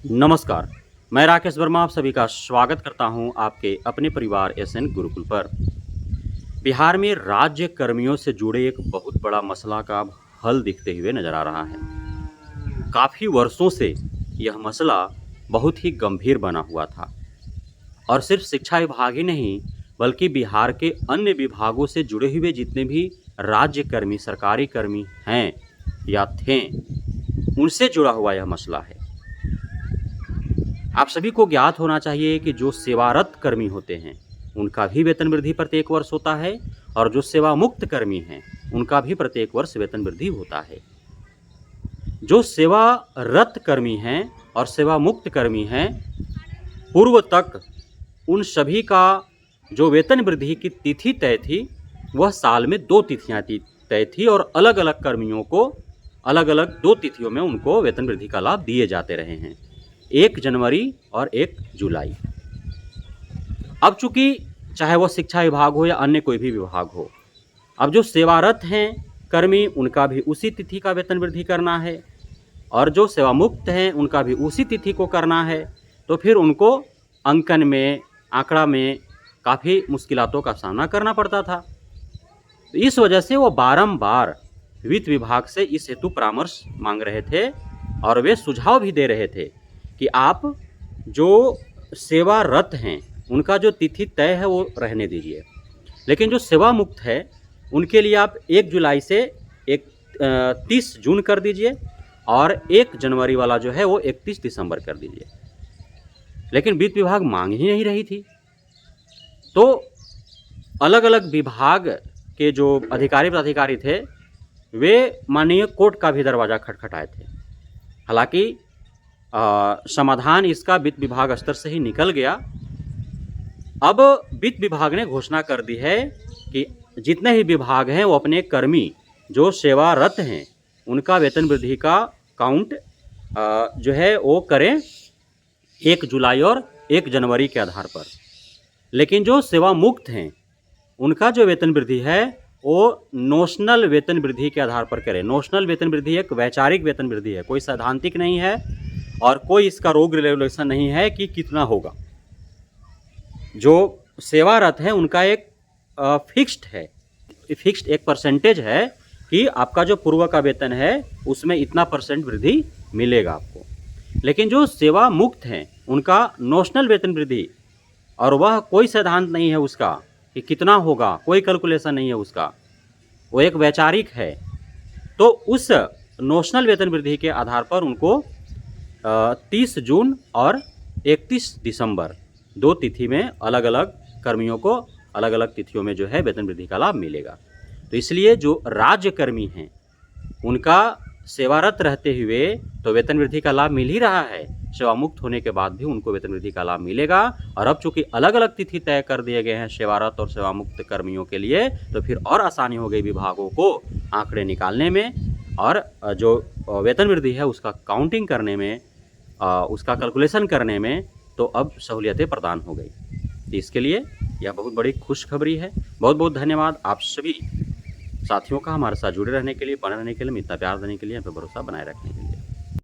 नमस्कार, मैं राकेश वर्मा आप सभी का स्वागत करता हूं आपके अपने परिवार एसएन गुरुकुल पर। बिहार में राज्य कर्मियों से जुड़े एक बहुत बड़ा मसला का अब हल दिखते हुए नजर आ रहा है। काफ़ी वर्षों से यह मसला बहुत ही गंभीर बना हुआ था और सिर्फ शिक्षा विभाग ही नहीं बल्कि बिहार के अन्य विभागों से जुड़े हुए जितने भी राज्य कर्मी, सरकारी कर्मी हैं या थे, उनसे जुड़ा हुआ यह मसला है। आप सभी को ज्ञात होना चाहिए कि जो सेवारत कर्मी होते हैं उनका भी वेतन वृद्धि प्रत्येक वर्ष होता है और जो सेवा मुक्त कर्मी हैं उनका भी प्रत्येक वर्ष वेतन वृद्धि होता है। जो सेवारत कर्मी हैं और सेवा मुक्त कर्मी हैं, पूर्व तक उन सभी का जो वेतन वृद्धि की तिथि तय थी वह साल में 2 तिथियां तय थी और अलग अलग कर्मियों को अलग अलग 2 तिथियों में उनको वेतन वृद्धि का लाभ दिए जाते रहे हैं, 1 जनवरी और 1 जुलाई। अब चूंकि चाहे वो शिक्षा विभाग हो या अन्य कोई भी विभाग हो, अब जो सेवारत हैं कर्मी उनका भी उसी तिथि का वेतन वृद्धि करना है और जो सेवा मुक्त हैं उनका भी उसी तिथि को करना है, तो फिर उनको अंकन में, आंकड़ा में काफ़ी मुश्किलातों का सामना करना पड़ता था। तो इस वजह से वो बारंबार वित्त विभाग से इस हेतु परामर्श मांग रहे थे और वे सुझाव भी दे रहे थे कि आप जो सेवारत हैं उनका जो तिथि तय है वो रहने दीजिए, लेकिन जो सेवा मुक्त है उनके लिए आप 1 जुलाई से 30 जून कर दीजिए और 1 जनवरी वाला जो है वो 31 दिसंबर कर दीजिए। लेकिन वित्त विभाग मांग ही नहीं रही थी, तो अलग अलग विभाग के जो अधिकारी प्राधिकारी थे वे माननीय कोर्ट का भी दरवाज़ा खटखटाए थे। हालांकि समाधान इसका वित्त विभाग स्तर से ही निकल गया। अब वित्त विभाग ने घोषणा कर दी है कि जितने ही विभाग हैं वो अपने कर्मी जो सेवारत हैं उनका वेतन वृद्धि का काउंट जो है वो करें 1 जुलाई और 1 जनवरी के आधार पर। लेकिन जो सेवा मुक्त हैं उनका जो वेतन वृद्धि है वो नोशनल वेतन वृद्धि के आधार पर करें। नोशनल वेतन वृद्धि एक वैचारिक वेतन वृद्धि है, कोई सैद्धांतिक नहीं है और कोई इसका रोग रेगुलेशन नहीं है कि कितना होगा। जो सेवारत है उनका एक फिक्स्ड है, फिक्स्ड एक परसेंटेज है कि आपका जो पूर्व का वेतन है उसमें इतना % वृद्धि मिलेगा आपको। लेकिन जो सेवा मुक्त हैं उनका नोशनल वेतन वृद्धि और वह कोई सिद्धांत नहीं है उसका कि कितना होगा, कोई कैलकुलेशन नहीं है उसका, वो एक वैचारिक है। तो उस नोशनल वेतन वृद्धि के आधार पर उनको 30 जून और 31 दिसंबर 2 तिथि में अलग अलग कर्मियों को अलग अलग तिथियों में जो है वेतन वृद्धि का लाभ मिलेगा। तो इसलिए जो राज्य कर्मी हैं उनका सेवारत रहते हुए तो वेतन वृद्धि का लाभ मिल ही रहा है, सेवा मुक्त होने के बाद भी उनको वेतन वृद्धि का लाभ मिलेगा। और अब चूंकि अलग अलग तिथि तय कर दिए गए हैं सेवारत और सेवा मुक्त कर्मियों के लिए, तो फिर और आसानी हो गई विभागों को आंकड़े निकालने में और जो वेतन वृद्धि है उसका काउंटिंग करने में, उसका कैलकुलेशन करने में, तो अब सहूलियतें प्रदान हो गई। तो इसके लिए यह बहुत बड़ी खुशखबरी है। बहुत बहुत धन्यवाद आप सभी साथियों का हमारे साथ जुड़े रहने के लिए, बने रहने के लिए, इतना प्यार देने के लिए, यहाँ पे भरोसा बनाए रखने के लिए।